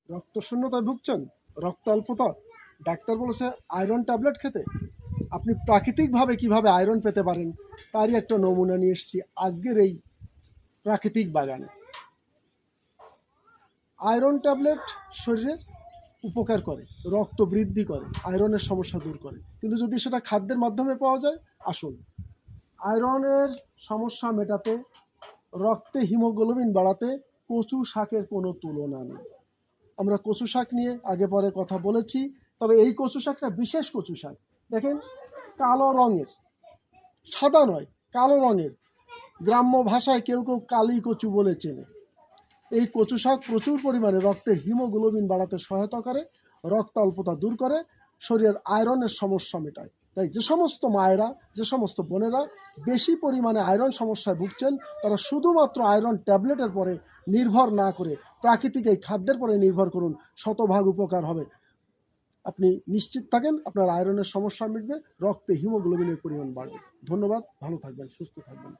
রক্ত শূন্যতায় ভুগছেন, রক্ত অল্পতা, ডাক্তার বলেছে আয়রন ট্যাবলেট খেতে। আপনি প্রাকৃতিকভাবে কিভাবে আয়রন পেতে পারেন তারই একটা নমুনা নিয়ে এসেছি আজকের এই প্রাকৃতিক বাগানে। আয়রন ট্যাবলেট শরীরের উপকার করে, রক্ত বৃদ্ধি করে, আয়রনের সমস্যা দূর করে, কিন্তু যদি সেটা খাদ্যের মাধ্যমে পাওয়া যায়, আসুন আয়রনের সমস্যা মেটাতে, রক্তে হিমোগ্লোবিন বাড়াতে কচু শাকের কোনো তুলনা নেই। আমরা কচু শাক নিয়ে আগে পরে কথা বলেছি, তবে এই কচু শাকটা বিশেষ কচু শাক। দেখেন, কালো রঙের, সাদা নয়, কালো রঙের, গ্রাম্য ভাষায় কেউ কেউ কালি কচু বলে চেনে। এই কচু শাক প্রচুর পরিমাণে রক্তের হিমোগ্লোবিন বাড়াতে সহায়তা করে, রক্ত অল্পতা দূর করে, শরীরের আয়রনের সমস্যা মেটায়। তাই যে সমস্ত মায়েরা, যে সমস্ত বোনেরা বেশি পরিমাণে আয়রন সমস্যায় ভুগছেন, তারা শুধুমাত্র আয়রন ট্যাবলেটের পরে নির্ভর না করে প্রাকৃতিক এই খাদ্যের পরে নির্ভর করুন, শতভাগ উপকার হবে। আপনি নিশ্চিত থাকেন আপনার আয়রনের সমস্যা মিটবে, রক্তে হিমোগ্লোবিনের পরিমাণ বাড়বে। ধন্যবাদ, ভালো থাকবেন, সুস্থ থাকবেন।